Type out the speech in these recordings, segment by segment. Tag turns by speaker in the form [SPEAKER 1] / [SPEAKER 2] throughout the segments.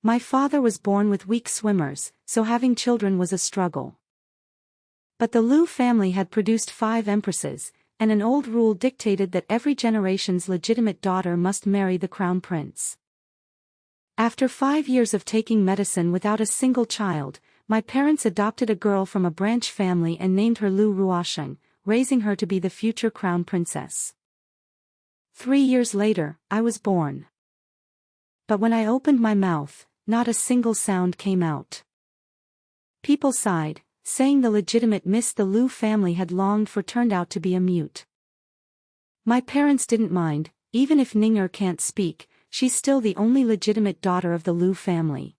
[SPEAKER 1] My father was born with weak swimmers, so having children was a struggle. But the Liu family had produced 5 empresses, and an old rule dictated that every generation's legitimate daughter must marry the crown prince. After 5 years of taking medicine without a single child, my parents adopted a girl from a branch family and named her Liu Ruosheng, raising her to be the future crown princess. 3 years later, I was born. But when I opened my mouth, not a single sound came out. People sighed, saying the legitimate Miss the Liu family had longed for turned out to be a mute. My parents didn't mind, even if Ninger can't speak, she's still the only legitimate daughter of the Liu family.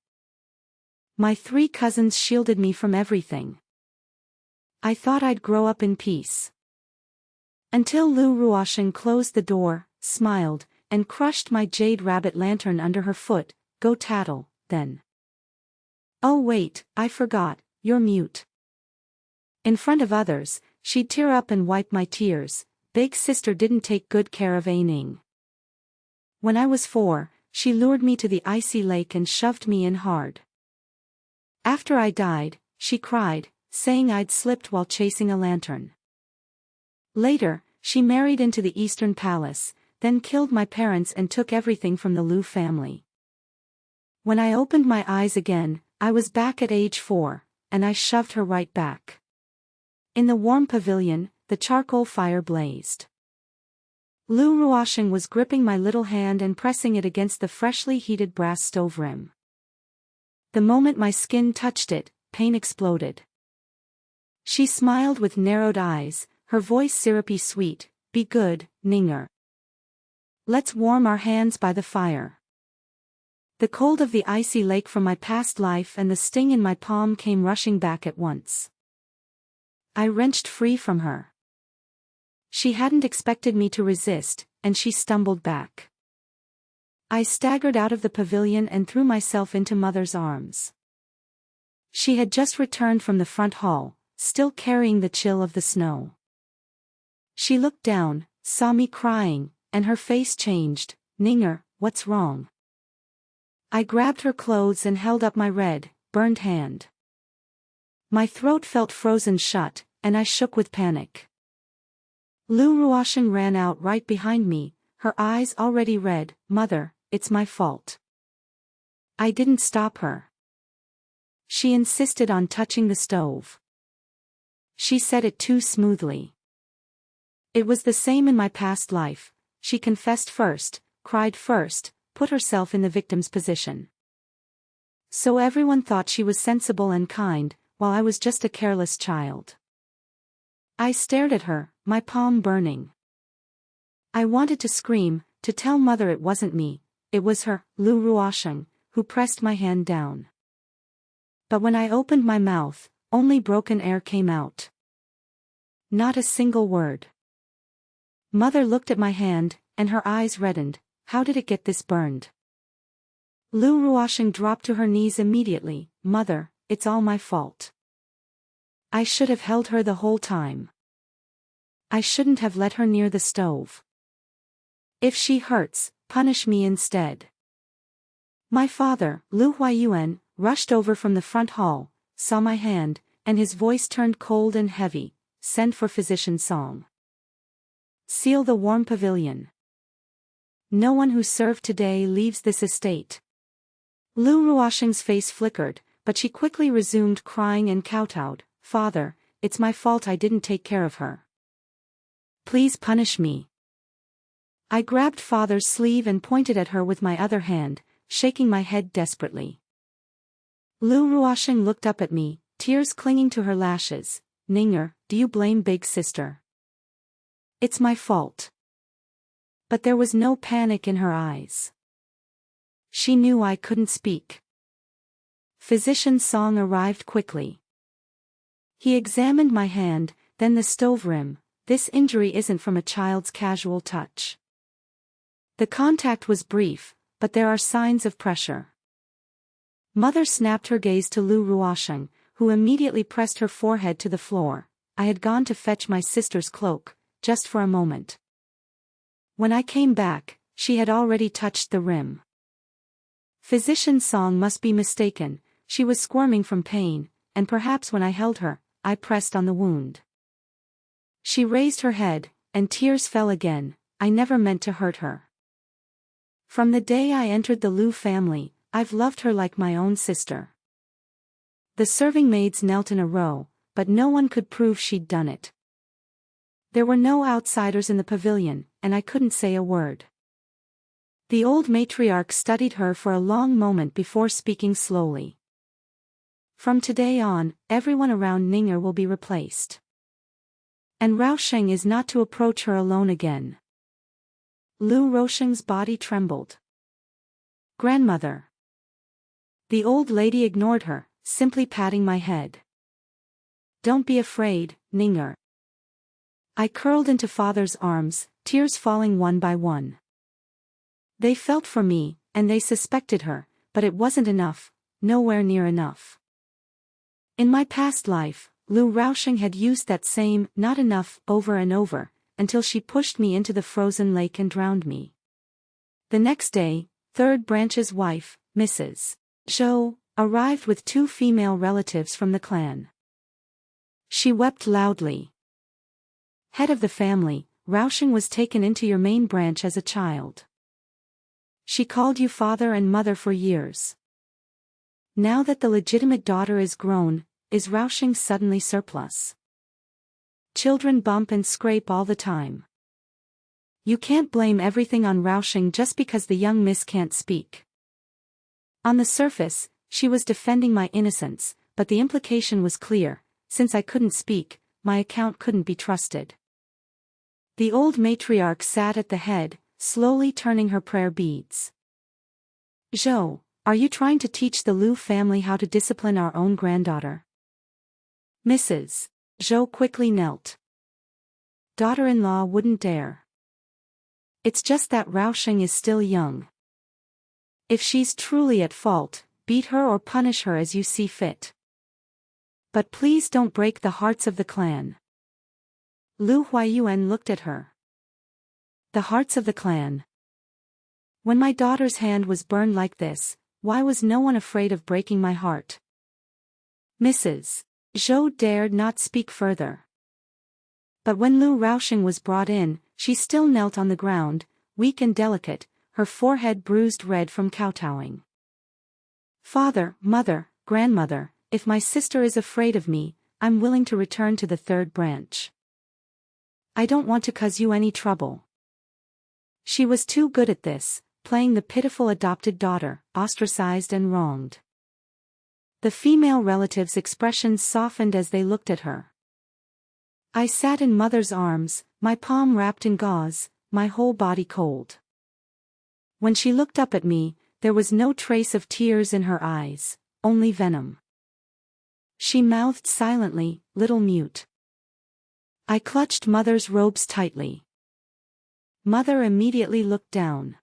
[SPEAKER 1] My 3 cousins shielded me from everything. I thought I'd grow up in peace. Until Liu Ruosheng closed the door, smiled, and crushed my jade rabbit lantern under her foot. Go tattle, then. Oh wait, I forgot, you're mute. In front of others, she'd tear up and wipe my tears. Big sister didn't take good care of Ning. When I was 4, she lured me to the icy lake and shoved me in hard. After I died, she cried, saying I'd slipped while chasing a lantern. Later, she married into the Eastern Palace, then killed my parents and took everything from the Liu family. When I opened my eyes again, I was back at age 4, and I shoved her right back. In the warm pavilion, the charcoal fire blazed. Liu Ruosheng was gripping my little hand and pressing it against the freshly heated brass stove rim. The moment my skin touched it, pain exploded. She smiled with narrowed eyes, her voice syrupy sweet. Be good, Ninger. Let's warm our hands by the fire. The cold of the icy lake from my past life and the sting in my palm came rushing back at once. I wrenched free from her. She hadn't expected me to resist, and she stumbled back. I staggered out of the pavilion and threw myself into Mother's arms. She had just returned from the front hall, still carrying the chill of the snow. She looked down, saw me crying, and her face changed. Ninger, what's wrong? I grabbed her clothes and held up my red, burned hand. My throat felt frozen shut, and I shook with panic. Liu Ruosheng ran out right behind me, her eyes already red. Mother, it's my fault. I didn't stop her. She insisted on touching the stove. She said it too smoothly. It was the same in my past life. She confessed first, cried first, put herself in the victim's position. So everyone thought she was sensible and kind, while I was just a careless child. I stared at her, my palm burning. I wanted to scream, to tell Mother it wasn't me, it was her, Liu Ruosheng, who pressed my hand down. But when I opened my mouth, only broken air came out. Not a single word. Mother looked at my hand, and her eyes reddened. How did it get this burned? Liu Ruosheng dropped to her knees immediately. Mother, it's all my fault. I should have held her the whole time. I shouldn't have let her near the stove. If she hurts, punish me instead. My father, Liu Huayuan, rushed over from the front hall, saw my hand, and his voice turned cold and heavy. Send for physician Song. Seal the warm pavilion. No one who served today leaves this estate. Liu Ruosheng's face flickered, but she quickly resumed crying and kowtowed. Father, it's my fault I didn't take care of her. Please punish me. I grabbed Father's sleeve and pointed at her with my other hand, shaking my head desperately. Liu Ruosheng looked up at me, tears clinging to her lashes. Ninger, do you blame big sister? It's my fault. But there was no panic in her eyes. She knew I couldn't speak. Physician Song arrived quickly. He examined my hand, then the stove rim. This injury isn't from a child's casual touch. The contact was brief, but there are signs of pressure. Mother snapped her gaze to Liu Ruosheng, who immediately pressed her forehead to the floor. I had gone to fetch my sister's cloak, just for a moment. When I came back, she had already touched the rim. Physician Song must be mistaken, she was squirming from pain, and perhaps when I held her, I pressed on the wound. She raised her head, and tears fell again. I never meant to hurt her. From the day I entered the Liu family, I've loved her like my own sister. The serving maids knelt in a row, but no one could prove she'd done it. There were no outsiders in the pavilion, and I couldn't say a word. The old matriarch studied her for a long moment before speaking slowly. From today on, everyone around Ning'er will be replaced. And Raosheng is not to approach her alone again. Liu Rosheng's body trembled. Grandmother. The old lady ignored her, simply patting my head. Don't be afraid, Ning'er. I curled into father's arms, tears falling one by one. They felt for me, and they suspected her, but it wasn't enough, nowhere near enough. In my past life, Liu Raosheng had used that same "not enough" over and over, until she pushed me into the frozen lake and drowned me. The next day, Third Branch's wife, Mrs. Zhou, arrived with 2 female relatives from the clan. She wept loudly. Head of the family, Raosheng was taken into your main branch as a child. She called you father and mother for years. Now that the legitimate daughter is grown, is Raosheng suddenly surplus? Children bump and scrape all the time. You can't blame everything on Raosheng just because the young miss can't speak. On the surface, she was defending my innocence, but the implication was clear: since I couldn't speak, my account couldn't be trusted. The old matriarch sat at the head, slowly turning her prayer beads. Zhou, are you trying to teach the Liu family how to discipline our own granddaughter? Mrs. Zhou quickly knelt. Daughter-in-law wouldn't dare. It's just that Raosheng is still young. If she's truly at fault, beat her or punish her as you see fit. But please don't break the hearts of the clan. Liu Huayuan looked at her. The hearts of the clan. When my daughter's hand was burned like this, why was no one afraid of breaking my heart? Mrs. Zhou dared not speak further. But when Liu Raosheng was brought in, she still knelt on the ground, weak and delicate, her forehead bruised red from kowtowing. Father, mother, grandmother, if my sister is afraid of me, I'm willing to return to the Third Branch. I don't want to cause you any trouble. She was too good at this, playing the pitiful adopted daughter, ostracized and wronged. The female relatives' expressions softened as they looked at her. I sat in mother's arms, my palm wrapped in gauze, my whole body cold. When she looked up at me, there was no trace of tears in her eyes, only venom. She mouthed silently, little mute. I clutched mother's robes tightly. Mother immediately looked down.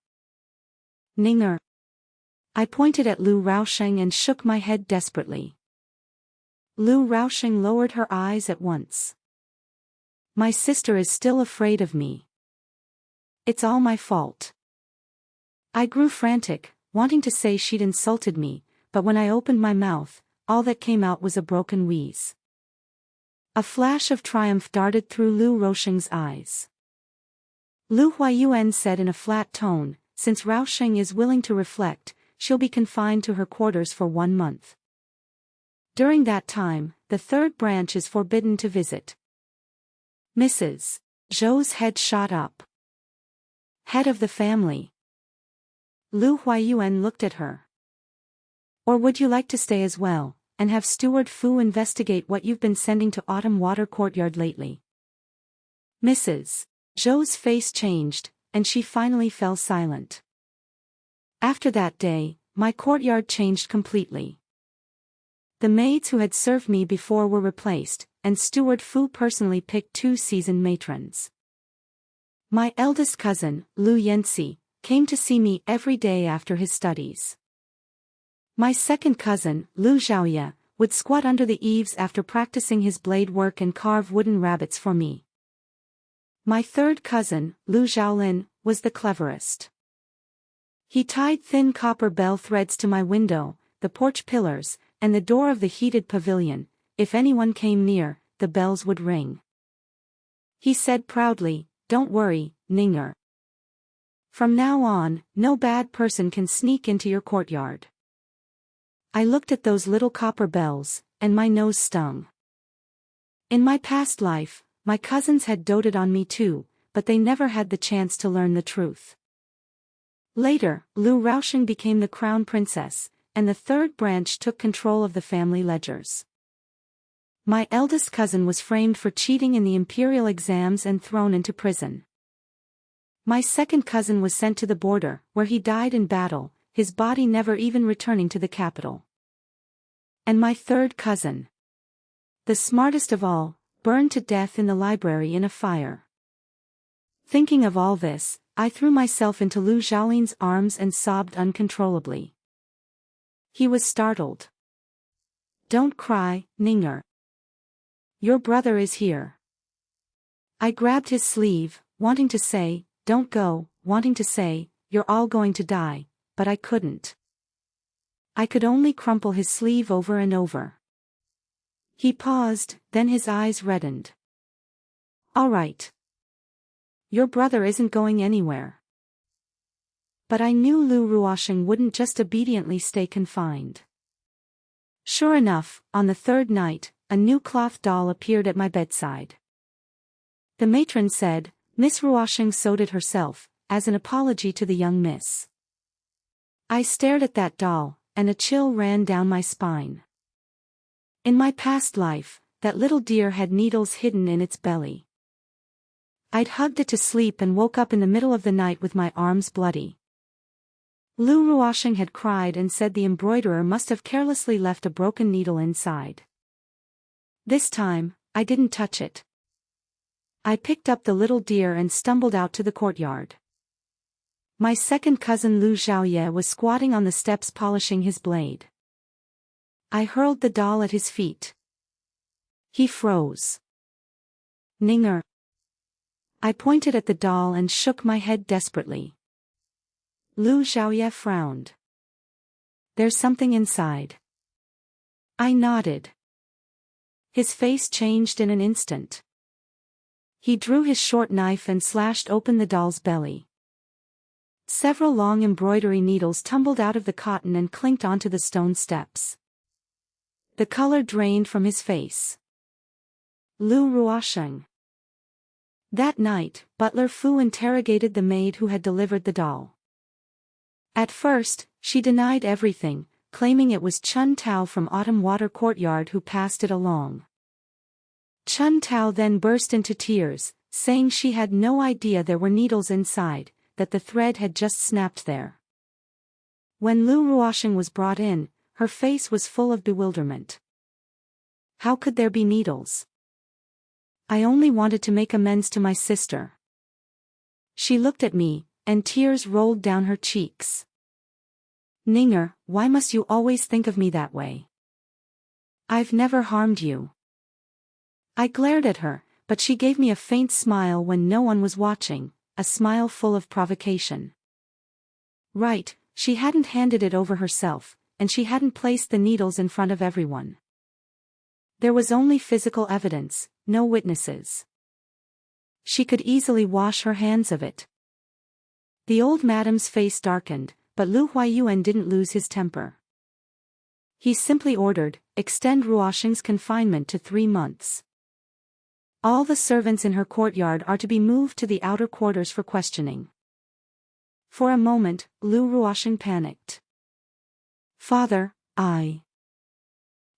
[SPEAKER 1] Ning'er. I pointed at Liu Raosheng and shook my head desperately. Liu Raosheng lowered her eyes at once. My sister is still afraid of me. It's all my fault. I grew frantic, wanting to say she'd insulted me, but when I opened my mouth, all that came out was a broken wheeze. A flash of triumph darted through Liu Raosheng's eyes. Liu Huayuan said in a flat tone, since Raosheng is willing to reflect, she'll be confined to her quarters for 1 month. During that time, the Third Branch is forbidden to visit. Mrs. Zhou's head shot up. Head of the family. Liu Huayuan looked at her. Or would you like to stay as well, and have Steward Fu investigate what you've been sending to Autumn Water Courtyard lately? Mrs. Zhou's face changed, and she finally fell silent. After that day, my courtyard changed completely. The maids who had served me before were replaced, and Steward Fu personally picked 2 seasoned matrons. My eldest cousin, Liu Yanxi, came to see me every day after his studies. My second cousin, Liu Zhaoye, would squat under the eaves after practicing his blade work and carve wooden rabbits for me. My third cousin, Liu Zhaolin, was the cleverest. He tied thin copper bell threads to my window, the porch pillars, and the door of the heated pavilion. If anyone came near, the bells would ring. He said proudly, "Don't worry, Ninger. From now on, no bad person can sneak into your courtyard." I looked at those little copper bells, and my nose stung. In my past life, my cousins had doted on me too, but they never had the chance to learn the truth. Later, Lu Ruoxing became the crown princess, and the third branch took control of the family ledgers. My eldest cousin was framed for cheating in the imperial exams and thrown into prison. My second cousin was sent to the border, where he died in battle, his body never even returning to the capital. And my third cousin, the smartest of all, burned to death in the library in a fire. Thinking of all this, I threw myself into Lu Xiaoling's arms and sobbed uncontrollably. He was startled. "Don't cry, Ninger. Your brother is here." I grabbed his sleeve, wanting to say, "Don't go," wanting to say, "You're all going to die," but I couldn't. I could only crumple his sleeve over and over. He paused, then his eyes reddened. "All right. Your brother isn't going anywhere." But I knew Lu Ruoxing wouldn't just obediently stay confined. Sure enough, on the third night, a new cloth doll appeared at my bedside. The matron said, "Miss Ruoxing sewed it herself, as an apology to the young miss." I stared at that doll, and a chill ran down my spine. In my past life, that little deer had needles hidden in its belly. I'd hugged it to sleep and woke up in the middle of the night with my arms bloody. Lu Ruoxing had cried and said the embroiderer must have carelessly left a broken needle inside. This time, I didn't touch it. I picked up the little deer and stumbled out to the courtyard. My second cousin Lu Xiaoye was squatting on the steps polishing his blade. I hurled the doll at his feet. He froze. "Ninger." I pointed at the doll and shook my head desperately. Lu Xiaoye frowned. "There's something inside." I nodded. His face changed in an instant. He drew his short knife and slashed open the doll's belly. Several long embroidery needles tumbled out of the cotton and clinked onto the stone steps. The color drained from his face. Lu Ruoxing. That night, Butler Fu interrogated the maid who had delivered the doll. At first, she denied everything, claiming it was Chun Tao from Autumn Water Courtyard who passed it along. Chun Tao then burst into tears, saying she had no idea there were needles inside, that the thread had just snapped there. When Lu Ruoxing was brought in, her face was full of bewilderment. How could there be needles? I only wanted to make amends to my sister. She looked at me, and tears rolled down her cheeks. "Ninger, why must you always think of me that way? I've never harmed you." I glared at her, but she gave me a faint smile when no one was watching, a smile full of provocation. Right, she hadn't handed it over herself, and she hadn't placed the needles in front of everyone. There was only physical evidence, no witnesses. She could easily wash her hands of it. The old madam's face darkened, but Lu Huayuan didn't lose his temper. He simply ordered, "Extend Ruoxing's confinement to 3 months. All the servants in her courtyard are to be moved to the outer quarters for questioning." For a moment, Lu Ruoxing panicked. "Father,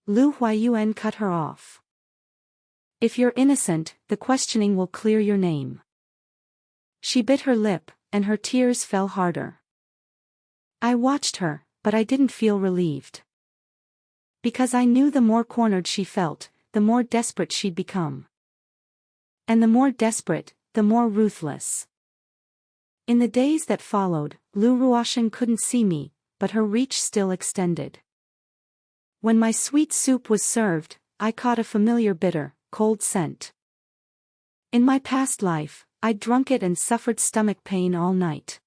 [SPEAKER 1] Lu Huayuan cut her off. "If you're innocent, the questioning will clear your name." She bit her lip, and her tears fell harder. I watched her, but I didn't feel relieved. Because I knew the more cornered she felt, the more desperate she'd become. And the more desperate, the more ruthless. In the days that followed, Lu Ruoxing couldn't see me, but her reach still extended. When my sweet soup was served, I caught a familiar bitter, cold scent. In my past life, I'd drunk it and suffered stomach pain all night.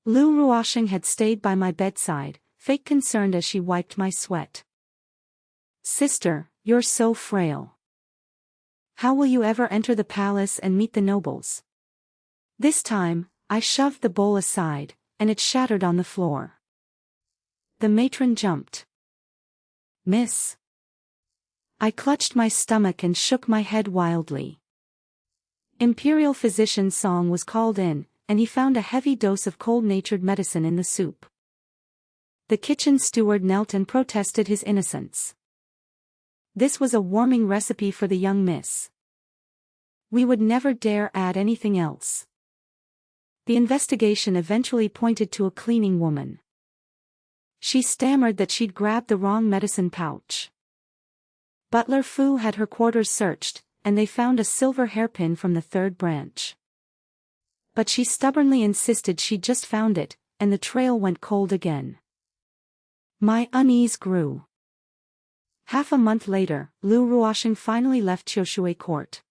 [SPEAKER 1] Lu Ruoxing had stayed by my bedside, fake concerned as she wiped my sweat. Sister, you're so frail. How will you ever enter the palace and meet the nobles? This time, I shoved the bowl aside, and it shattered on the floor. The matron jumped. Miss. I clutched my stomach and shook my head wildly. Imperial physician Song was called in, and he found a heavy dose of cold-natured medicine in the soup. The kitchen steward knelt and protested his innocence. This was a warming recipe for the young miss. We would never dare add anything else. The investigation eventually pointed to a cleaning woman. She stammered that she'd grabbed the wrong medicine pouch. Butler Fu had her quarters searched, and they found a silver hairpin from the third branch. But she stubbornly insisted she'd just found it, and the trail went cold again. My unease grew. Half a month later, Lu Ruoxing finally left Qiushui court.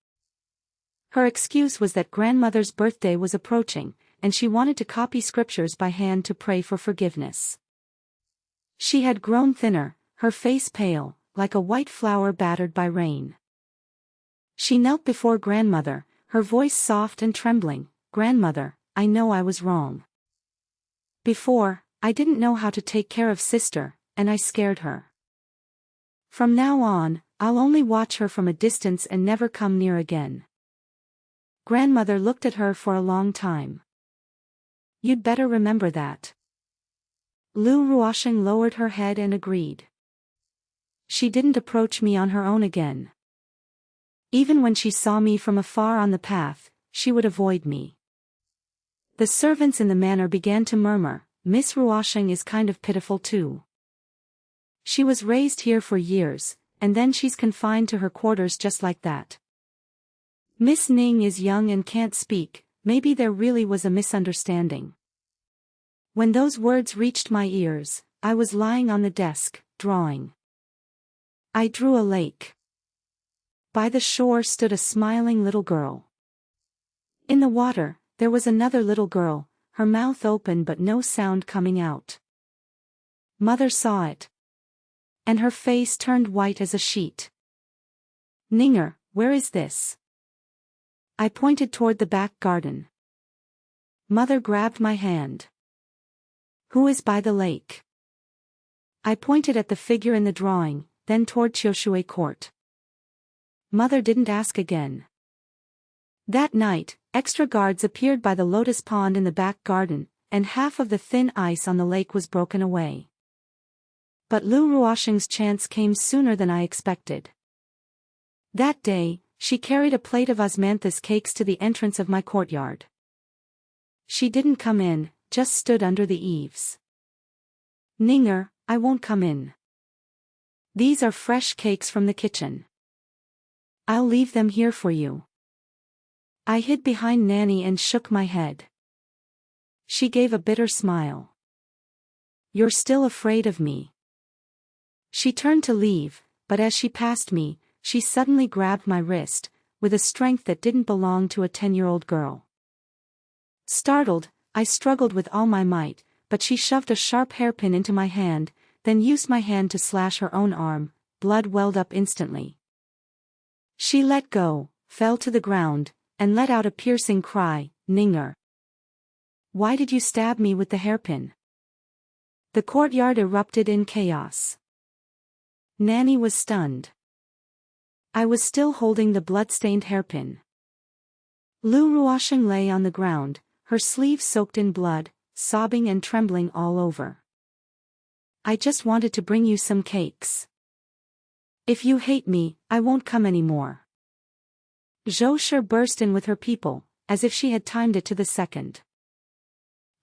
[SPEAKER 1] Her excuse was that grandmother's birthday was approaching, and she wanted to copy scriptures by hand to pray for forgiveness. She had grown thinner, her face pale, like a white flower battered by rain. She knelt before grandmother, her voice soft and trembling. Grandmother, I know I was wrong. Before, I didn't know how to take care of sister, and I scared her. From now on, I'll only watch her from a distance and never come near again. Grandmother looked at her for a long time. You'd better remember that. Lu Ruoxing lowered her head and agreed. She didn't approach me on her own again. Even when she saw me from afar on the path, she would avoid me. The servants in the manor began to murmur, Miss Ruoxing is kind of pitiful too. She was raised here for years, and then she's confined to her quarters just like that. Miss Ning is young and can't speak, maybe there really was a misunderstanding. When those words reached my ears, I was lying on the desk, drawing. I drew a lake. By the shore stood a smiling little girl. In the water, there was another little girl, her mouth open but no sound coming out. Mother saw it. And her face turned white as a sheet. Ninger, where is this? I pointed toward the back garden. Mother grabbed my hand. Who is by the lake? I pointed at the figure in the drawing, then toward Qiushui court. Mother didn't ask again. That night, extra guards appeared by the lotus pond in the back garden, and half of the thin ice on the lake was broken away. But Lu Ruoxing's chance came sooner than I expected. That day, she carried a plate of osmanthus cakes to the entrance of my courtyard. She didn't come in, just stood under the eaves. Ninger, I won't come in. These are fresh cakes from the kitchen. I'll leave them here for you. I hid behind Nanny and shook my head. She gave a bitter smile. You're still afraid of me. She turned to leave, but as she passed me, she suddenly grabbed my wrist, with a strength that didn't belong to a 10-year-old girl. Startled, I struggled with all my might, but she shoved a sharp hairpin into my hand, then used my hand to slash her own arm. Blood welled up instantly. She let go, fell to the ground, and let out a piercing cry, Ninger. Why did you stab me with the hairpin? The courtyard erupted in chaos. Nanny was stunned. I was still holding the blood-stained hairpin. Lu Ruoxing lay on the ground, her sleeves soaked in blood, sobbing and trembling all over. I just wanted to bring you some cakes. If you hate me, I won't come anymore. Zhou Shi burst in with her people, as if she had timed it to the second.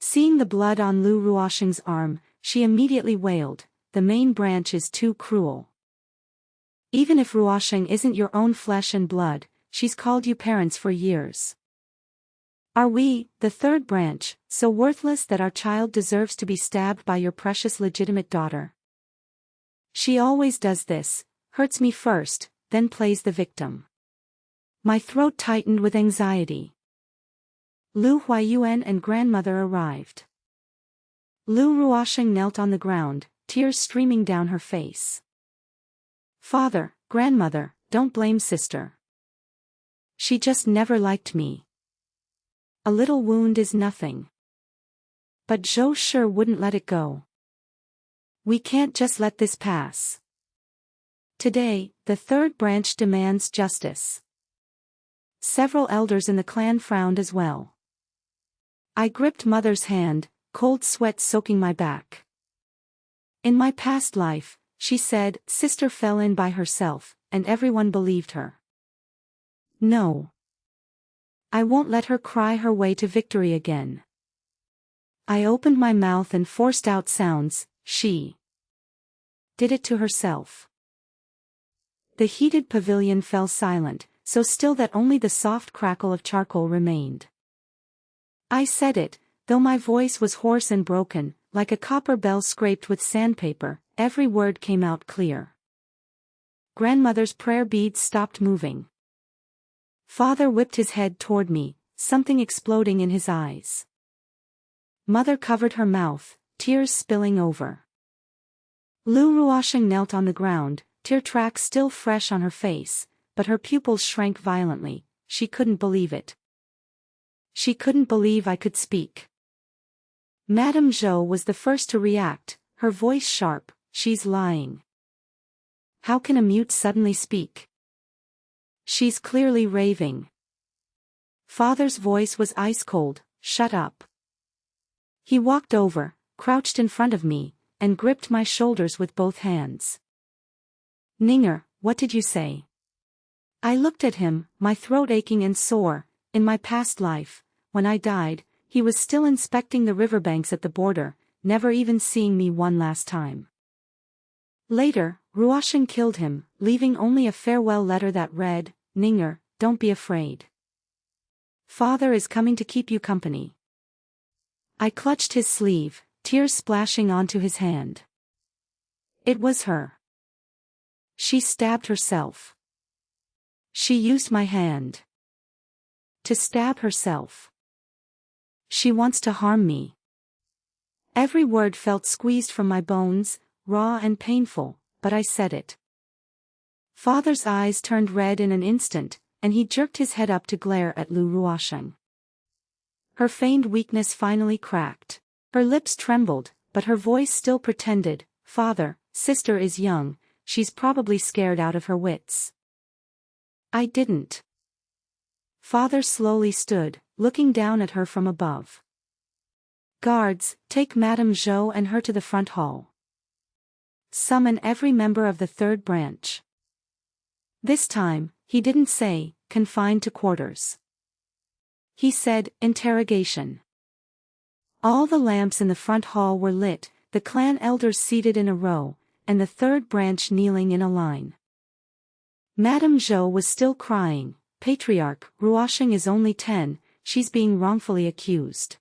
[SPEAKER 1] Seeing the blood on Lu Ruoxing's arm, she immediately wailed, the main branch is too cruel. Even if Ruoxing isn't your own flesh and blood, she's called you parents for years. Are we, the third branch, so worthless that our child deserves to be stabbed by your precious legitimate daughter? She always does this, hurts me first, then plays the victim. My throat tightened with anxiety. Lu Huayuan and grandmother arrived. Lu Ruosheng knelt on the ground, tears streaming down her face. Father, grandmother, don't blame sister. She just never liked me. A little wound is nothing. But Zhou sure wouldn't let it go. We can't just let this pass. Today, the third branch demands justice. Several elders in the clan frowned as well. I gripped mother's hand, cold sweat soaking my back. In my past life, she said, sister fell in by herself, and everyone believed her. No. I won't let her cry her way to victory again. I opened my mouth and forced out sounds. She did it to herself. The heated pavilion fell silent, so still that only the soft crackle of charcoal remained. I said it, though my voice was hoarse and broken, like a copper bell scraped with sandpaper, every word came out clear. Grandmother's prayer beads stopped moving. Father whipped his head toward me, something exploding in his eyes. Mother covered her mouth, tears spilling over. Lu Ruosheng knelt on the ground, tear tracks still fresh on her face, but her pupils shrank violently. She couldn't believe it. She couldn't believe I could speak. Madame Zhou was the first to react, her voice sharp. She's lying. How can a mute suddenly speak? She's clearly raving. Father's voice was ice cold. Shut up. He walked over, crouched in front of me, and gripped my shoulders with both hands. Ninger, what did you say? I looked at him, my throat aching and sore. In my past life, when I died, he was still inspecting the riverbanks at the border, never even seeing me one last time. Later, Ruosheng killed him, leaving only a farewell letter that read, Ninger, don't be afraid. Father is coming to keep you company. I clutched his sleeve, tears splashing onto his hand. It was her. She stabbed herself. She used my hand to stab herself. She wants to harm me. Every word felt squeezed from my bones, raw and painful, but I said it. Father's eyes turned red in an instant, and he jerked his head up to glare at Lu Ruosheng. Her feigned weakness finally cracked. Her lips trembled, but her voice still pretended, Father, sister is young, she's probably scared out of her wits. I didn't. Father slowly stood, looking down at her from above. Guards, take Madame Zhou and her to the front hall. Summon every member of the third branch. This time, he didn't say, confined to quarters. He said, interrogation. All the lamps in the front hall were lit, the clan elders seated in a row, and the third branch kneeling in a line. Madame Zhou was still crying. Patriarch, Ruosheng is only 10, she's being wrongfully accused.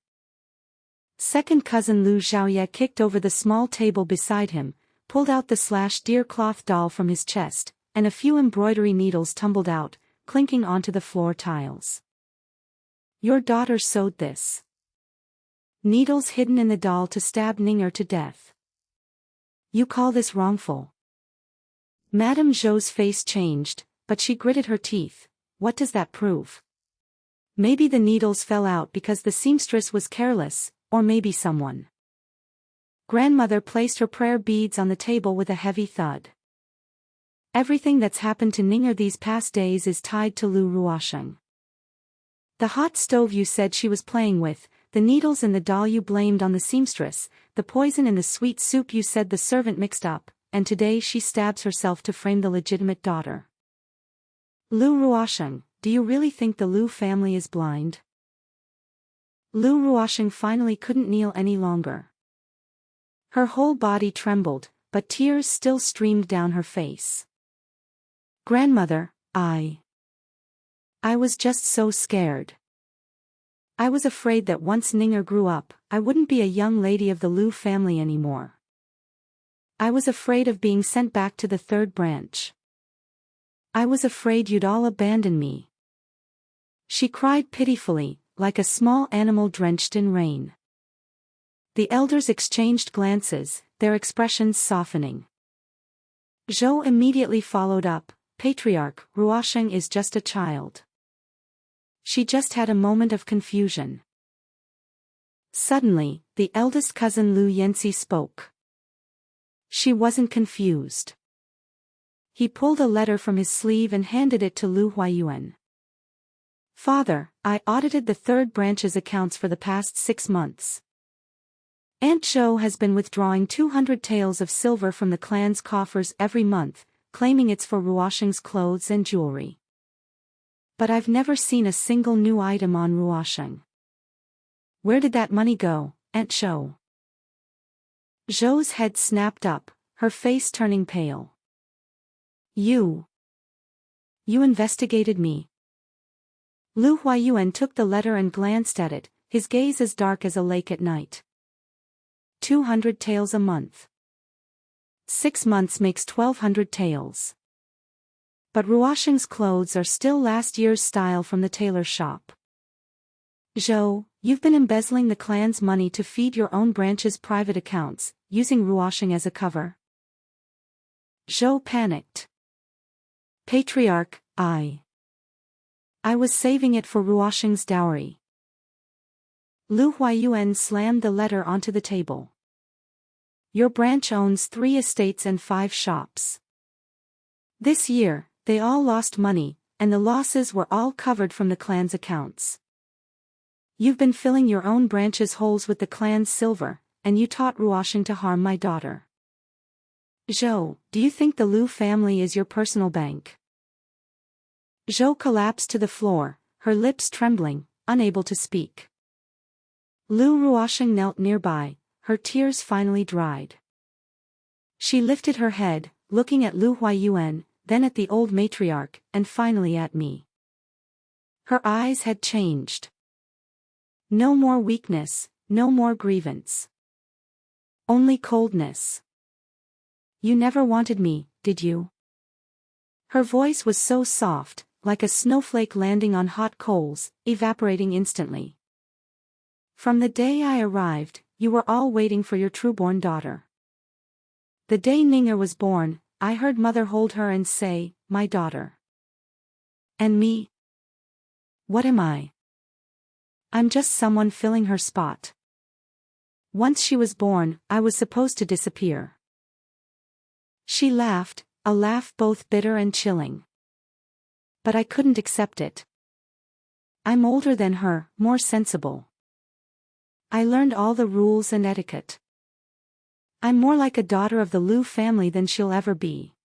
[SPEAKER 1] Second cousin Lu Xiaoye kicked over the small table beside him, pulled out the slashed deer cloth doll from his chest, and a few embroidery needles tumbled out, clinking onto the floor tiles. Your daughter sewed this. Needles hidden in the doll to stab Ninger to death. You call this wrongful? Madame Zhou's face changed, but she gritted her teeth. What does that prove? Maybe the needles fell out because the seamstress was careless, or maybe someone. Grandmother placed her prayer beads on the table with a heavy thud. Everything that's happened to Ninger these past days is tied to Lu Ruosheng. The hot stove you said she was playing with, the needles in the doll you blamed on the seamstress, the poison in the sweet soup you said the servant mixed up, and today she stabs herself to frame the legitimate daughter. Lu Ruosheng, do you really think the Lu family is blind? Lu Ruosheng finally couldn't kneel any longer. Her whole body trembled, but tears still streamed down her face. Grandmother, I was just so scared. I was afraid that once Ninger grew up, I wouldn't be a young lady of the Lu family anymore. I was afraid of being sent back to the third branch. I was afraid you'd all abandon me. She cried pitifully, like a small animal drenched in rain. The elders exchanged glances, their expressions softening. Zhou immediately followed up, Patriarch, Ruosheng is just a child. She just had a moment of confusion. Suddenly, the eldest cousin Lu Yanxi spoke. She wasn't confused. He pulled a letter from his sleeve and handed it to Lu Huayuan. Father, I audited the third branch's accounts for the past 6 months. Aunt Zhou has been withdrawing 200 taels of silver from the clan's coffers every month, claiming it's for Ruosheng's clothes and jewelry. But I've never seen a single new item on Ruosheng. Where did that money go, Aunt Zhou? Zhou's head snapped up, her face turning pale. You investigated me. Lu Huayuan took the letter and glanced at it, his gaze as dark as a lake at night. 200 taels a month. 6 months makes 1,200 taels. But Ruosheng's clothes are still last year's style from the tailor shop. Zhou, you've been embezzling the clan's money to feed your own branch's private accounts, using Ruosheng as a cover. Zhou panicked. Patriarch, I was saving it for Ruosheng's dowry. Lu Huayuan slammed the letter onto the table. Your branch owns 3 estates and 5 shops. This year, they all lost money, and the losses were all covered from the clan's accounts. You've been filling your own branch's holes with the clan's silver, and you taught Ruosheng to harm my daughter. Zhou, do you think the Lu family is your personal bank? Zhou collapsed to the floor, her lips trembling, unable to speak. Lu Ruosheng knelt nearby, her tears finally dried. She lifted her head, looking at Lu Huayuan, then at the old matriarch, and finally at me. Her eyes had changed. No more weakness, no more grievance. Only coldness. You never wanted me, did you? Her voice was so soft, like a snowflake landing on hot coals, evaporating instantly. From the day I arrived, you were all waiting for your true-born daughter. The day Ning'er was born, I heard mother hold her and say, my daughter. And me? What am I? I'm just someone filling her spot. Once she was born, I was supposed to disappear. She laughed, a laugh both bitter and chilling. But I couldn't accept it. I'm older than her, more sensible. I learned all the rules and etiquette. I'm more like a daughter of the Lu family than she'll ever be.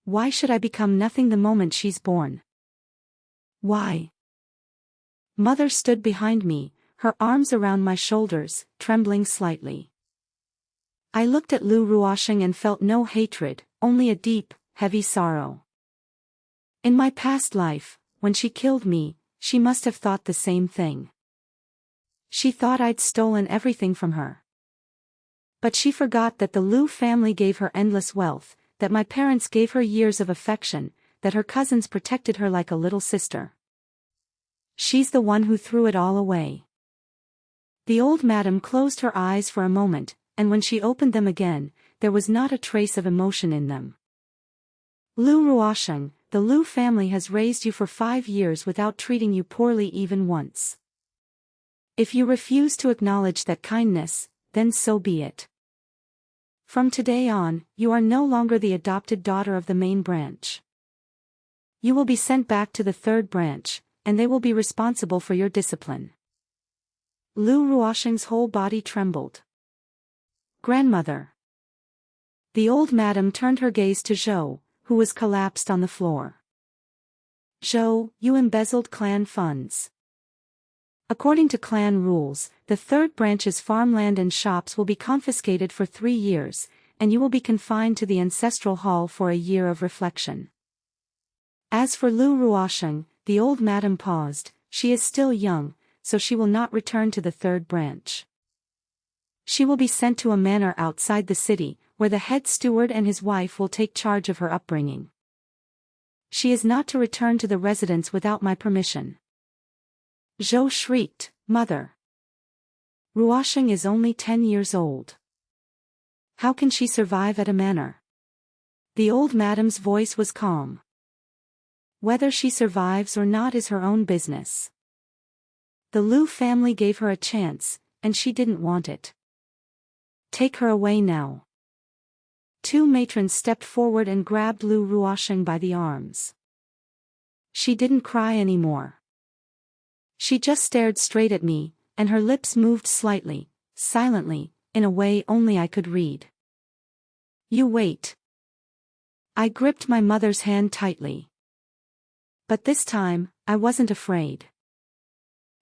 [SPEAKER 1] Why should I become nothing the moment she's born? Why? Mother stood behind me, her arms around my shoulders, trembling slightly. I looked at Lu Ruosheng and felt no hatred, only a deep, heavy sorrow. In my past life, when she killed me, she must have thought the same thing. She thought I'd stolen everything from her. But she forgot that the Lu family gave her endless wealth, that my parents gave her years of affection, that her cousins protected her like a little sister. She's the one who threw it all away. The old madam closed her eyes for a moment, and when she opened them again, there was not a trace of emotion in them. Lu Ruosheng, the Lu family has raised you for 5 years without treating you poorly even once. If you refuse to acknowledge that kindness, then so be it. From today on, you are no longer the adopted daughter of the main branch. You will be sent back to the third branch, and they will be responsible for your discipline. Lu Ruosheng's whole body trembled. Grandmother. The old madam turned her gaze to Zhou, who was collapsed on the floor. Zhou, you embezzled clan funds. According to clan rules, the third branch's farmland and shops will be confiscated for 3 years, and you will be confined to the ancestral hall for a year of reflection. As for Lu Ruosheng, the old madam paused, she is still young, so she will not return to the third branch. She will be sent to a manor outside the city, where the head steward and his wife will take charge of her upbringing. She is not to return to the residence without my permission. Zhou shrieked, Mother. Ruosheng is only 10 years old. How can she survive at a manor? The old madam's voice was calm. Whether she survives or not is her own business. The Liu family gave her a chance, and she didn't want it. Take her away now. Two matrons stepped forward and grabbed Liu Ruosheng by the arms. She didn't cry anymore. She just stared straight at me, and her lips moved slightly, silently, in a way only I could read. You wait. I gripped my mother's hand tightly. But this time, I wasn't afraid.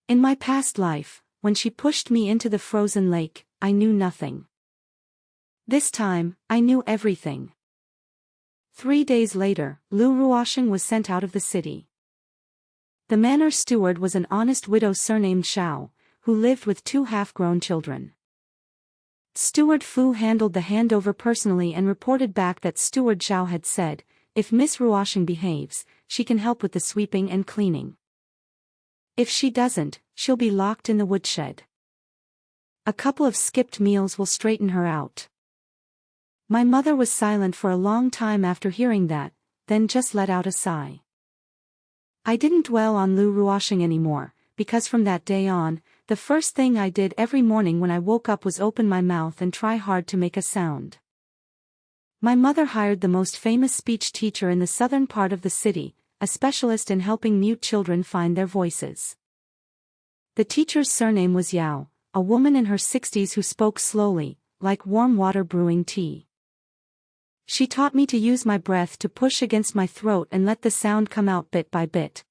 [SPEAKER 1] In my past life, when she pushed me into the frozen lake, I knew nothing. This time, I knew everything. 3 days later, Liu Ruosheng was sent out of the city. The manor steward was an honest widow surnamed Shao, who lived with 2 half-grown children. Steward Fu handled the handover personally and reported back that Steward Shao had said, if Miss Ruosheng behaves, she can help with the sweeping and cleaning. If she doesn't, she'll be locked in the woodshed. A couple of skipped meals will straighten her out. My mother was silent for a long time after hearing that, then just let out a sigh. I didn't dwell on Liu Ruosheng anymore, because from that day on, the first thing I did every morning when I woke up was open my mouth and try hard to make a sound. My mother hired the most famous speech teacher in the southern part of the city, a specialist in helping mute children find their voices. The teacher's surname was Yao, a woman in her 60s who spoke slowly, like warm water brewing tea. She taught me to use my breath to push against my throat and let the sound come out bit by bit.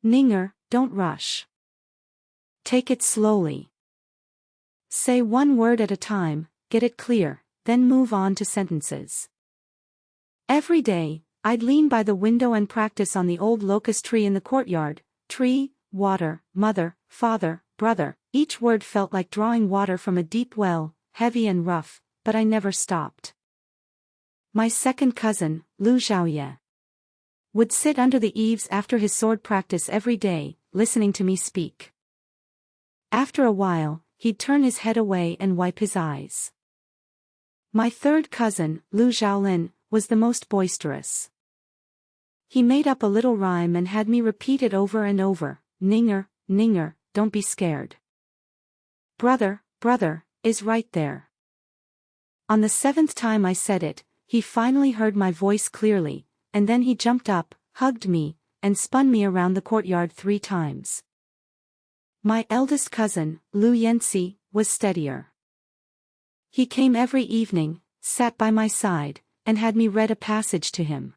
[SPEAKER 1] Ninger, don't rush. Take it slowly. Say one word at a time, get it clear, then move on to sentences. Every day, I'd lean by the window and practice on the old locust tree in the courtyard. Tree, water, mother, father, brother. Each word felt like drawing water from a deep well, heavy and rough, but I never stopped. My second cousin, Liu Xiaoye, would sit under the eaves after his sword practice every day, listening to me speak. After a while, he'd turn his head away and wipe his eyes. My third cousin, Liu Xiaolin, was the most boisterous. He made up a little rhyme and had me repeat it over and over. Ninger, Ninger, don't be scared. Brother, brother, is right there. On the 7th time I said it, he finally heard my voice clearly, and then he jumped up, hugged me, and spun me around the courtyard 3 times. My eldest cousin, Liu Yanxi, was steadier. He came every evening, sat by my side, and had me read a passage to him.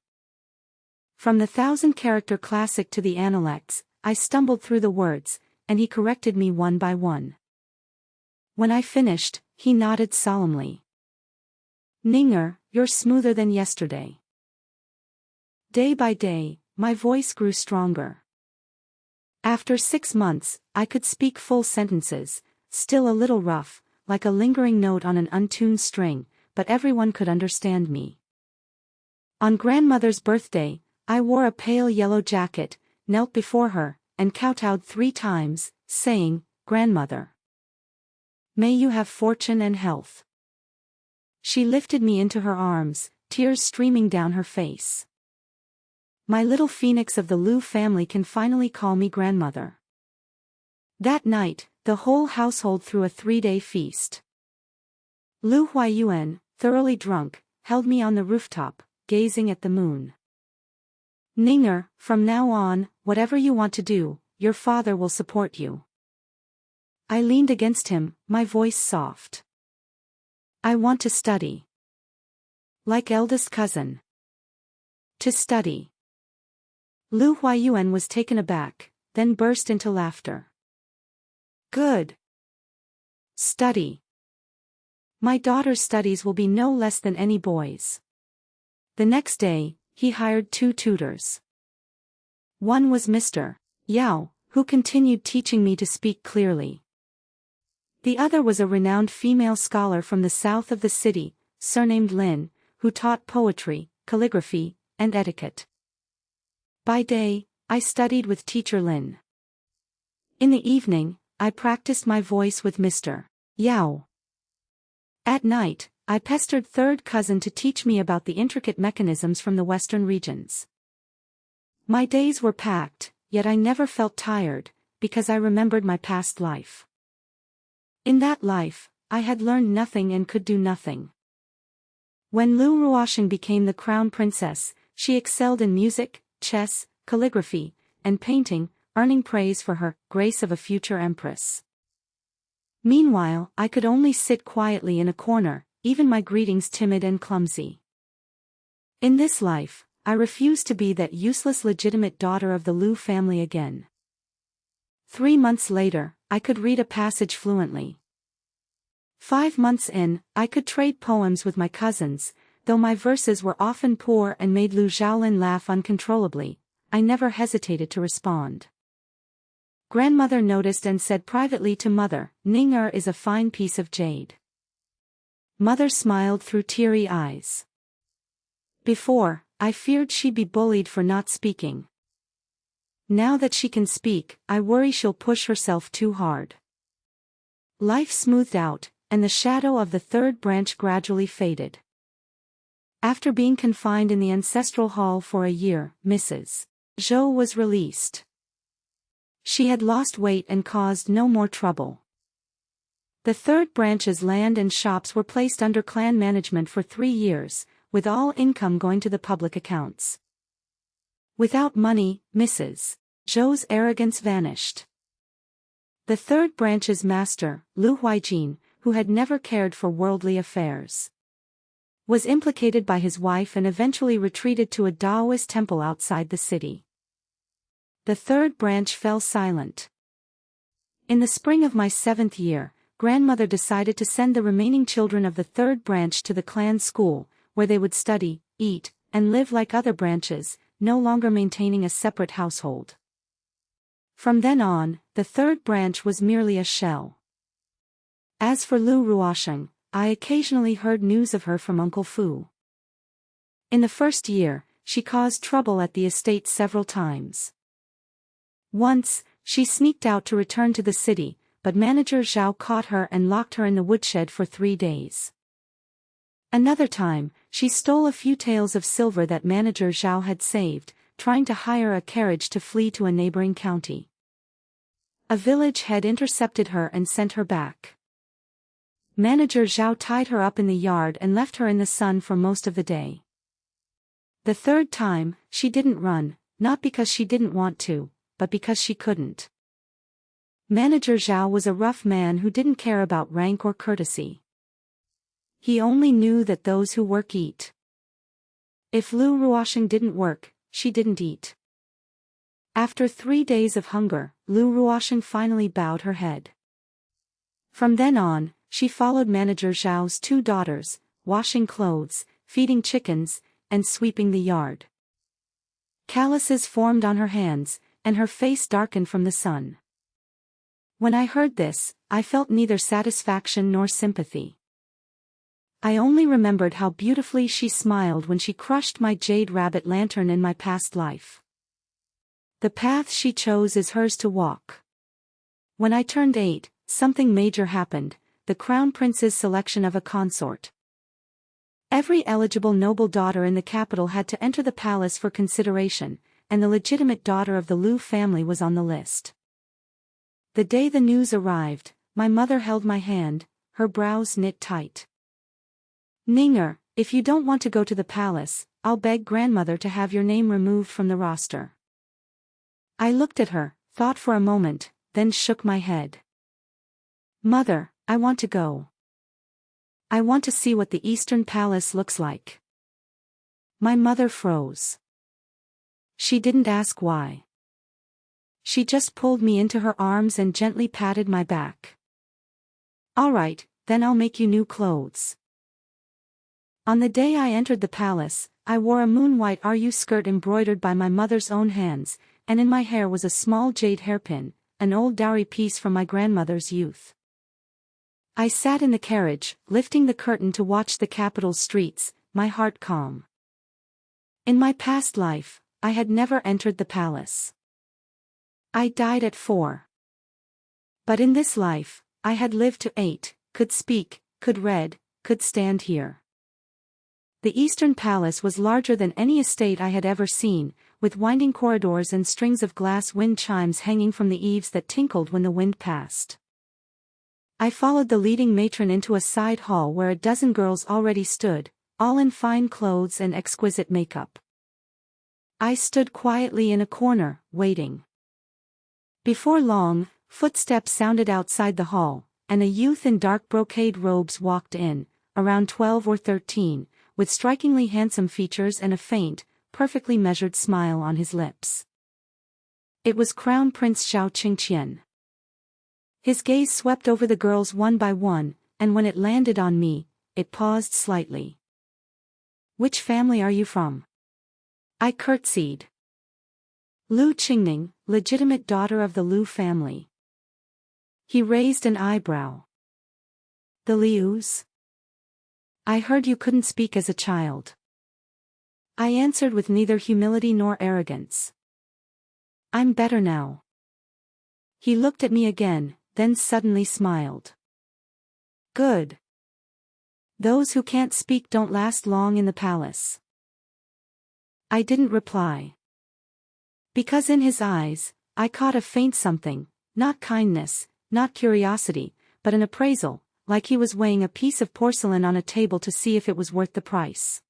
[SPEAKER 1] From the 1,000-character classic to the Analects, I stumbled through the words, and he corrected me one by one. When I finished, he nodded solemnly. Ninger, you're smoother than yesterday. Day by day, my voice grew stronger. After 6 months, I could speak full sentences, still a little rough, like a lingering note on an untuned string, but everyone could understand me. On grandmother's birthday, I wore a pale yellow jacket, knelt before her, and kowtowed 3 times, saying, "Grandmother, may you have fortune and health." She lifted me into her arms, tears streaming down her face. My little phoenix of the Liu family can finally call me grandmother. That night, the whole household threw a 3-day feast. Liu Huayuan, thoroughly drunk, held me on the rooftop, gazing at the moon. Ninger, from now on, whatever you want to do, your father will support you. I leaned against him, my voice soft. I want to study. Like eldest cousin. To study. Liu Huayuan was taken aback, then burst into laughter. Good. Study. My daughter's studies will be no less than any boy's. The next day, he hired 2 tutors. One was Mr. Yao, who continued teaching me to speak clearly. The other was a renowned female scholar from the south of the city, surnamed Lin, who taught poetry, calligraphy, and etiquette. By day, I studied with teacher Lin. In the evening, I practiced my voice with Mr. Yao. At night, I pestered third cousin to teach me about the intricate mechanisms from the western regions. My days were packed, yet I never felt tired, because I remembered my past life. In that life, I had learned nothing and could do nothing. When Lu Ruosheng became the crown princess, she excelled in music, chess, calligraphy, and painting, earning praise for her grace of a future empress. Meanwhile, I could only sit quietly in a corner, even my greetings timid and clumsy. In this life, I refused to be that useless legitimate daughter of the Lu family again. 3 months later, I could read a passage fluently. 5 months in, I could trade poems with my cousins, though my verses were often poor and made Lu Xiaolin laugh uncontrollably. I never hesitated to respond. Grandmother noticed and said privately to mother, "Ning is a fine piece of jade." Mother smiled through teary eyes. Before, I feared she'd be bullied for not speaking. Now that she can speak, I worry she'll push herself too hard. Life smoothed out, and the shadow of the third branch gradually faded. After being confined in the ancestral hall for a year, Mrs. Zhou was released. She had lost weight and caused no more trouble. The third branch's land and shops were placed under clan management for 3 years, with all income going to the public accounts. Without money, Mrs. Zhou's arrogance vanished. The third branch's master, Lu Huijin, who had never cared for worldly affairs, was implicated by his wife and eventually retreated to a Taoist temple outside the city. The third branch fell silent. In the spring of my 7th year, grandmother decided to send the remaining children of the third branch to the clan school, where they would study, eat, and live like other branches, no longer maintaining a separate household. From then on, the third branch was merely a shell. As for Lu Ruosheng, I occasionally heard news of her from Uncle Fu. In the first year, she caused trouble at the estate several times. Once, she sneaked out to return to the city, but manager Zhao caught her and locked her in the woodshed for 3 days. Another time, she stole a few taels of silver that manager Zhao had saved, trying to hire a carriage to flee to a neighboring county. A village had intercepted her and sent her back. Manager Zhao tied her up in the yard and left her in the sun for most of the day. The third time, she didn't run, not because she didn't want to, but because she couldn't. Manager Zhao was a rough man who didn't care about rank or courtesy. He only knew that those who work eat. If Lu Ruosheng didn't work, she didn't eat. After 3 days of hunger, Lu Ruosheng finally bowed her head. From then on, she followed manager Zhao's 2 daughters, washing clothes, feeding chickens, and sweeping the yard. Calluses formed on her hands, and her face darkened from the sun. When I heard this, I felt neither satisfaction nor sympathy. I only remembered how beautifully she smiled when she crushed my jade rabbit lantern in my past life. The path she chose is hers to walk. When I turned 8, something major happened, the crown prince's selection of a consort. Every eligible noble daughter in the capital had to enter the palace for consideration, and the legitimate daughter of the Lu family was on the list. The day the news arrived, my mother held my hand, her brows knit tight. "Ninger, if you don't want to go to the palace, I'll beg grandmother to have your name removed from the roster." I looked at her, thought for a moment, then shook my head. "Mother, I want to go. I want to see what the Eastern Palace looks like." My mother froze. She didn't ask why. She just pulled me into her arms and gently patted my back. "All right, then I'll make you new clothes." On the day I entered the palace, I wore a moon-white RU skirt embroidered by my mother's own hands, and in my hair was a small jade hairpin, an old dowry piece from my grandmother's youth. I sat in the carriage, lifting the curtain to watch the capital streets, my heart calm. In my past life, I had never entered the palace. I died at 4. But in this life, I had lived to 8, could speak, could read, could stand here. The Eastern Palace was larger than any estate I had ever seen, with winding corridors and strings of glass wind chimes hanging from the eaves that tinkled when the wind passed. I followed the leading matron into a side hall where a dozen girls already stood, all in fine clothes and exquisite makeup. I stood quietly in a corner, waiting. Before long, footsteps sounded outside the hall, and a youth in dark brocade robes walked in, around 12 or 13, with strikingly handsome features and a faint, perfectly measured smile on his lips. It was Crown Prince Zhao Qingqian. His gaze swept over the girls one by one, and when it landed on me, it paused slightly. "Which family are you from?" I curtsied. "Lu Qingning, legitimate daughter of the Lu family." He raised an eyebrow. "The Lius? I heard you couldn't speak as a child." I answered with neither humility nor arrogance. "I'm better now." He looked at me again, then suddenly smiled. "Good. Those who can't speak don't last long in the palace." I didn't reply. Because in his eyes, I caught a faint something, not kindness, not curiosity, but an appraisal, like he was weighing a piece of porcelain on a table to see if it was worth the price.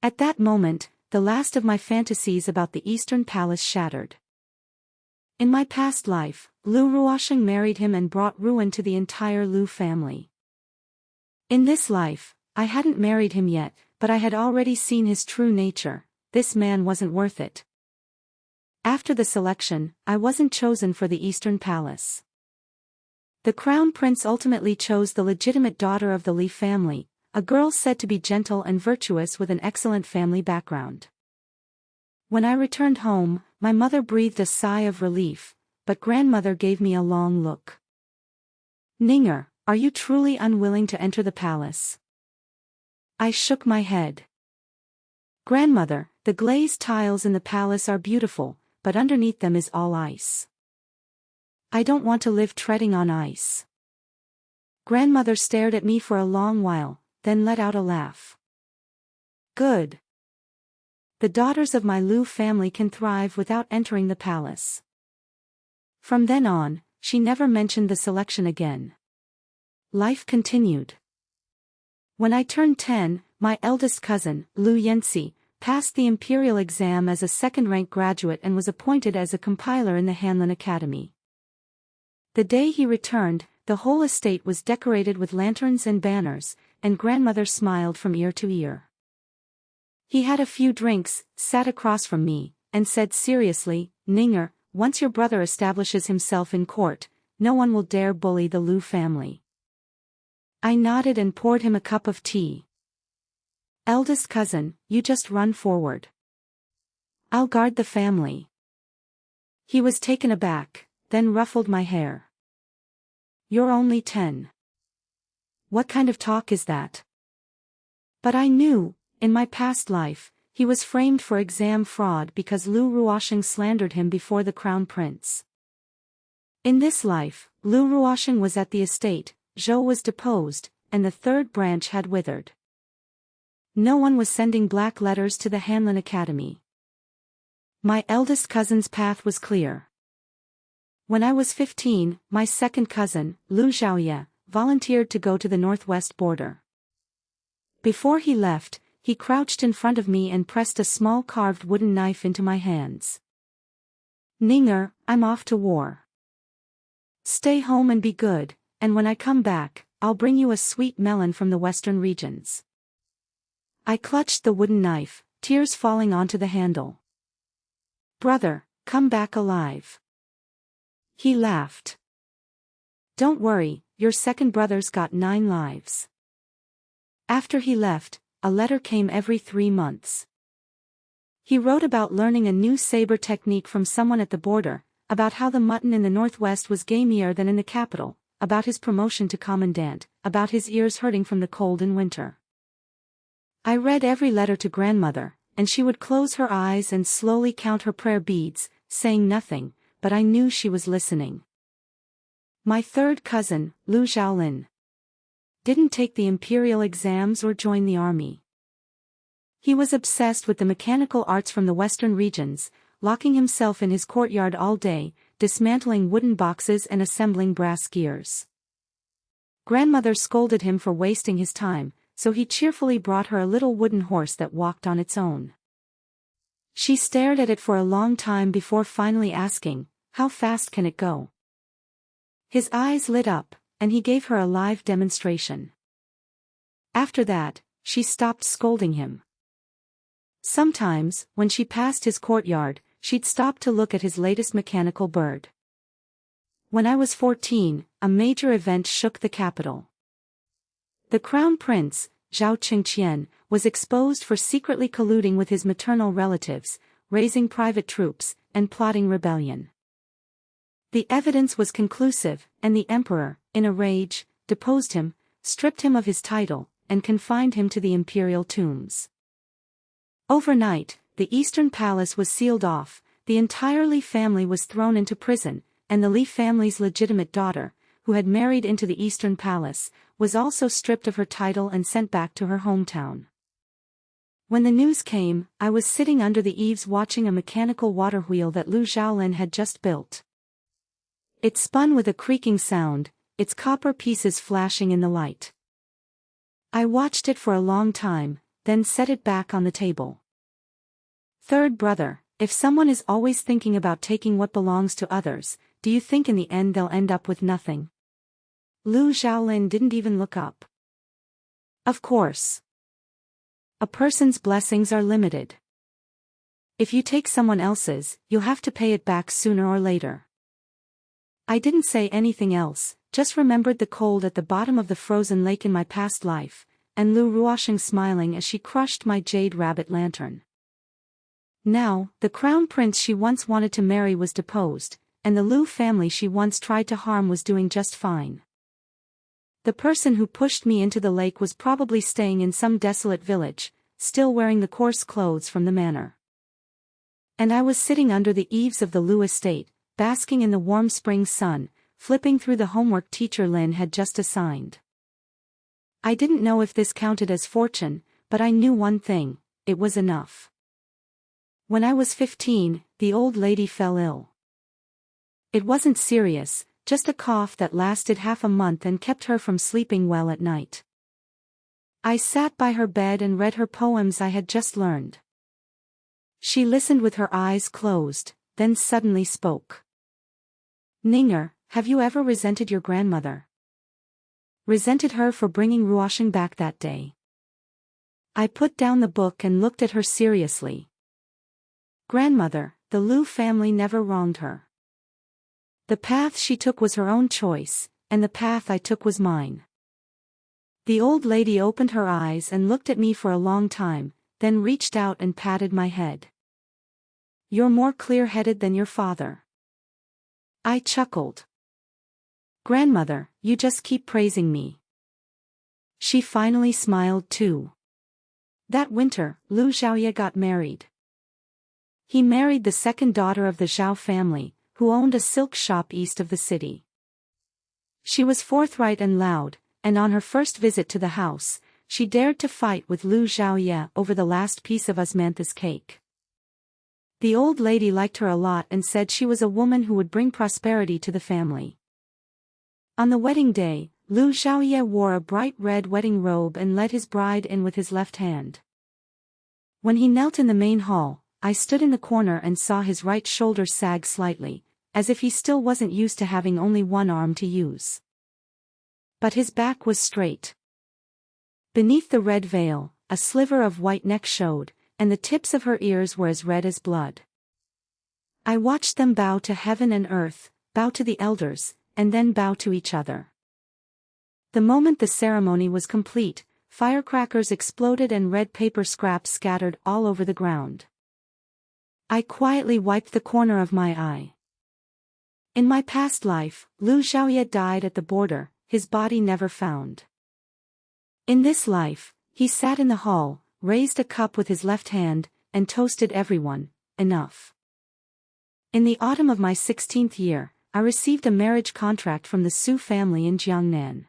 [SPEAKER 1] At that moment, the last of my fantasies about the Eastern Palace shattered. In my past life, Lu Ruosheng married him and brought ruin to the entire Lu family. In this life, I hadn't married him yet, but I had already seen his true nature. This man wasn't worth it. After the selection, I wasn't chosen for the Eastern Palace. The Crown Prince ultimately chose the legitimate daughter of the Li family, a girl said to be gentle and virtuous with an excellent family background. When I returned home, my mother breathed a sigh of relief, but grandmother gave me a long look. "Ninger, are you truly unwilling to enter the palace?" I shook my head. "Grandmother, the glazed tiles in the palace are beautiful, but underneath them is all ice. I don't want to live treading on ice." Grandmother stared at me for a long while, then let out a laugh. "Good. The daughters of my Lu family can thrive without entering the palace." From then on, she never mentioned the selection again. Life continued. When I turned 10, my eldest cousin, Lu Yanxi, passed the imperial exam as a second-rank graduate and was appointed as a compiler in the Hanlin Academy. The day he returned, the whole estate was decorated with lanterns and banners, and grandmother smiled from ear to ear. He had a few drinks, sat across from me, and said seriously, "Ninger, once your brother establishes himself in court, no one will dare bully the Lu family." I nodded and poured him a cup of tea. "Eldest cousin, you just run forward. I'll guard the family." He was taken aback, then ruffled my hair. "You're only 10. What kind of talk is that?" But I knew, in my past life, he was framed for exam fraud because Lu Ruosheng slandered him before the crown prince. In this life, Lu Ruosheng was at the estate, Zhou was deposed, and the third branch had withered. No one was sending black letters to the Hanlin Academy. My eldest cousin's path was clear. When I was 15, my second cousin, Lu Zhaoye, volunteered to go to the northwest border. Before he left, he crouched in front of me and pressed a small carved wooden knife into my hands. "Ninger, I'm off to war. Stay home and be good, and when I come back, I'll bring you a sweet melon from the western regions." I clutched the wooden knife, tears falling onto the handle. "Brother, come back alive." He laughed. "Don't worry, your second brother's got 9 lives." After he left, a letter came every 3 months. He wrote about learning a new saber technique from someone at the border, about how the mutton in the northwest was gamier than in the capital, about his promotion to commandant, about his ears hurting from the cold in winter. I read every letter to grandmother, and she would close her eyes and slowly count her prayer beads, saying nothing, but I knew she was listening. My third cousin, Lu Xiaolin, didn't take the imperial exams or join the army. He was obsessed with the mechanical arts from the western regions, locking himself in his courtyard all day, dismantling wooden boxes and assembling brass gears. Grandmother scolded him for wasting his time, so he cheerfully brought her a little wooden horse that walked on its own. She stared at it for a long time before finally asking, "How fast can it go?" His eyes lit up, and he gave her a live demonstration. After that, she stopped scolding him. Sometimes, when she passed his courtyard, she'd stop to look at his latest mechanical bird. When I was 14, a major event shook the capital. The crown prince, Zhao Qingqian, was exposed for secretly colluding with his maternal relatives, raising private troops, and plotting rebellion. The evidence was conclusive, and the emperor, in a rage, deposed him, stripped him of his title, and confined him to the imperial tombs. Overnight, the Eastern Palace was sealed off, the entire Li family was thrown into prison, and the Li family's legitimate daughter, who had married into the Eastern Palace, was also stripped of her title and sent back to her hometown. When the news came, I was sitting under the eaves watching a mechanical water wheel that Lu Xiaolin had just built. It spun with a creaking sound, its copper pieces flashing in the light. I watched it for a long time, then set it back on the table. Third brother, if someone is always thinking about taking what belongs to others, do you think in the end they'll end up with nothing? Lu Xiaolin didn't even look up. Of course. A person's blessings are limited. If you take someone else's, you'll have to pay it back sooner or later. I didn't say anything else, just remembered the cold at the bottom of the frozen lake in my past life, and Lu Ruoxing smiling as she crushed my jade rabbit lantern. Now, the crown prince she once wanted to marry was deposed, and the Lu family she once tried to harm was doing just fine. The person who pushed me into the lake was probably staying in some desolate village, still wearing the coarse clothes from the manor. And I was sitting under the eaves of the Lu estate, basking in the warm spring sun, flipping through the homework teacher Lin had just assigned. I didn't know if this counted as fortune, but I knew one thing, it was enough. When I was 15, the old lady fell ill. It wasn't serious, just a cough that lasted half a month and kept her from sleeping well at night. I sat by her bed and read her poems I had just learned. She listened with her eyes closed, then suddenly spoke. "Ninger, have you ever resented your grandmother? Resented her for bringing Ruoxing back that day?" I put down the book and looked at her seriously. Grandmother, the Lu family never wronged her. The path she took was her own choice, and the path I took was mine. The old lady opened her eyes and looked at me for a long time, then reached out and patted my head. "You're more clear-headed than your father." I chuckled. "Grandmother, you just keep praising me." She finally smiled too. That winter, Lu Xiaoye got married. He married the second daughter of the Zhao family, who owned a silk shop east of the city. She was forthright and loud, and on her first visit to the house, she dared to fight with Lu Xiaoye over the last piece of osmanthus cake. The old lady liked her a lot and said she was a woman who would bring prosperity to the family. On the wedding day, Lu Xiaoye wore a bright red wedding robe and led his bride in with his left hand. When he knelt in the main hall, I stood in the corner and saw his right shoulder sag slightly, as if he still wasn't used to having only one arm to use. But his back was straight. Beneath the red veil, a sliver of white neck showed, and the tips of her ears were as red as blood. I watched them bow to heaven and earth, bow to the elders, and then bow to each other. The moment the ceremony was complete, firecrackers exploded and red paper scraps scattered all over the ground. I quietly wiped the corner of my eye. In my past life, Lu Xiaoye died at the border, his body never found. In this life, he sat in the hall, raised a cup with his left hand, and toasted everyone, enough. In the autumn of my 16th year, I received a marriage contract from the Su family in Jiangnan.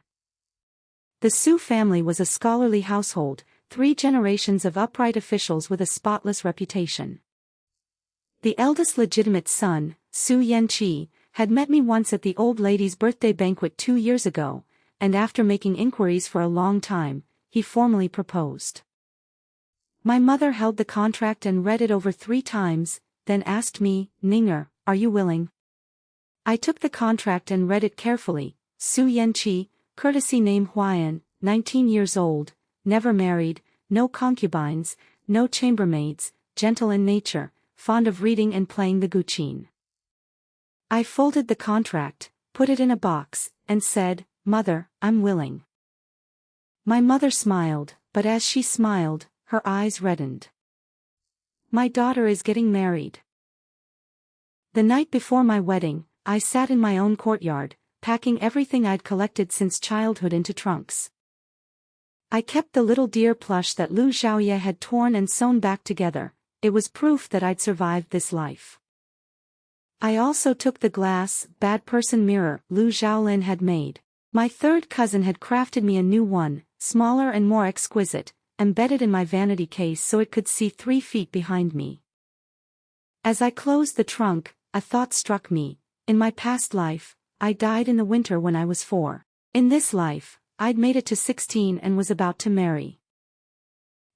[SPEAKER 1] The Su family was a scholarly household, 3 generations of upright officials with a spotless reputation. The eldest legitimate son, Su Yanqi, had met me once at the old lady's birthday banquet 2 years ago, and after making inquiries for a long time, he formally proposed. My mother held the contract and read it over 3 times, then asked me, "Ninger, are you willing?" I took the contract and read it carefully. Su Yanqi, courtesy name Huayan, 19 years old, never married, no concubines, no chambermaids, gentle in nature, fond of reading and playing the guqin. I folded the contract, put it in a box, and said, "Mother, I'm willing." My mother smiled, but as she smiled, her eyes reddened. My daughter is getting married. The night before my wedding, I sat in my own courtyard, packing everything I'd collected since childhood into trunks. I kept the little deer plush that Lu Xiaoye had torn and sewn back together. It was proof that I'd survived this life. I also took the glass, bad person mirror Lu Xiaolin had made. My third cousin had crafted me a new one, smaller and more exquisite, embedded in my vanity case so it could see 3 feet behind me. As I closed the trunk, a thought struck me. In my past life, I died in the winter when I was 4. In this life, I'd made it to 16 and was about to marry.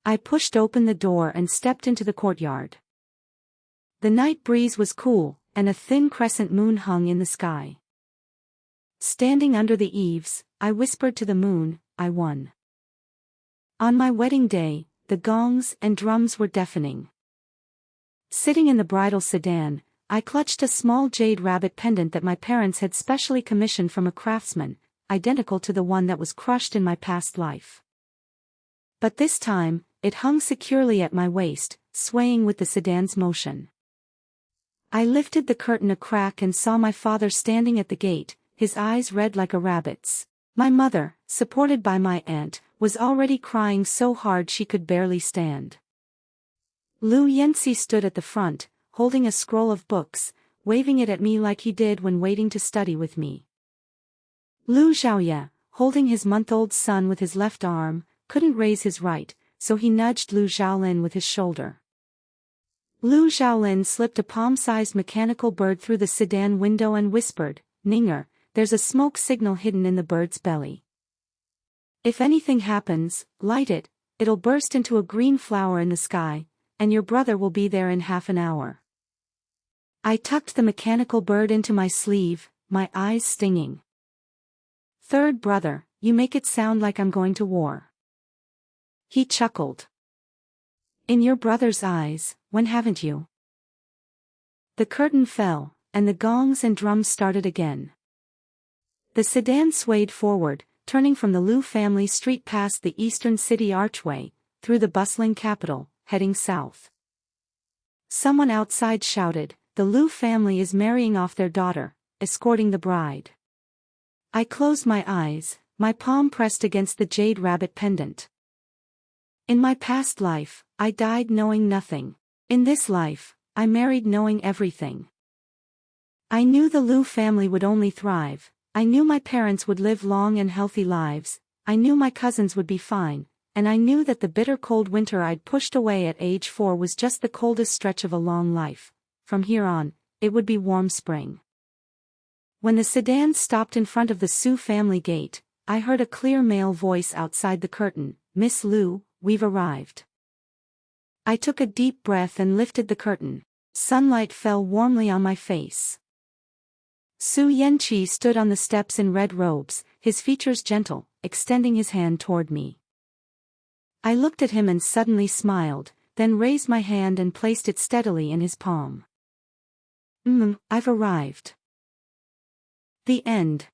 [SPEAKER 1] I pushed open the door and stepped into the courtyard. The night breeze was cool, and a thin crescent moon hung in the sky. Standing under the eaves, I whispered to the moon, "I won." On my wedding day, the gongs and drums were deafening. Sitting in the bridal sedan, I clutched a small jade rabbit pendant that my parents had specially commissioned from a craftsman, identical to the one that was crushed in my past life. But this time, it hung securely at my waist, swaying with the sedan's motion. I lifted the curtain a crack and saw my father standing at the gate, his eyes red like a rabbit's. My mother, supported by my aunt, was already crying so hard she could barely stand. Lu Yanxi stood at the front, holding a scroll of books, waving it at me like he did when waiting to study with me. Lu Xiaoye, holding his month-old son with his left arm, couldn't raise his right, so he nudged Lu Xiaolin with his shoulder. Lu Xiaolin slipped a palm-sized mechanical bird through the sedan window and whispered, "Ninger, there's a smoke signal hidden in the bird's belly. If anything happens, light it, it'll burst into a green flower in the sky, and your brother will be there in half an hour." I tucked the mechanical bird into my sleeve, my eyes stinging. "Third brother, you make it sound like I'm going to war." He chuckled. "In your brother's eyes, when haven't you?" The curtain fell, and the gongs and drums started again. The sedan swayed forward, turning from the Lu family street past the eastern city archway, through the bustling capital, heading south. Someone outside shouted, "The Lu family is marrying off their daughter, escorting the bride." I closed my eyes, my palm pressed against the jade rabbit pendant. In my past life, I died knowing nothing. In this life, I married knowing everything. I knew the Lu family would only thrive. I knew my parents would live long and healthy lives. I knew my cousins would be fine, and I knew that the bitter cold winter I'd pushed away at age 4 was just the coldest stretch of a long life. From here on, it would be warm spring. When the sedan stopped in front of the Su family gate, I heard a clear male voice outside the curtain, "Miss Lu, we've arrived." I took a deep breath and lifted the curtain. Sunlight fell warmly on my face. Su Yanqi stood on the steps in red robes, his features gentle, extending his hand toward me. I looked at him and suddenly smiled, then raised my hand and placed it steadily in his palm. I've arrived. The end.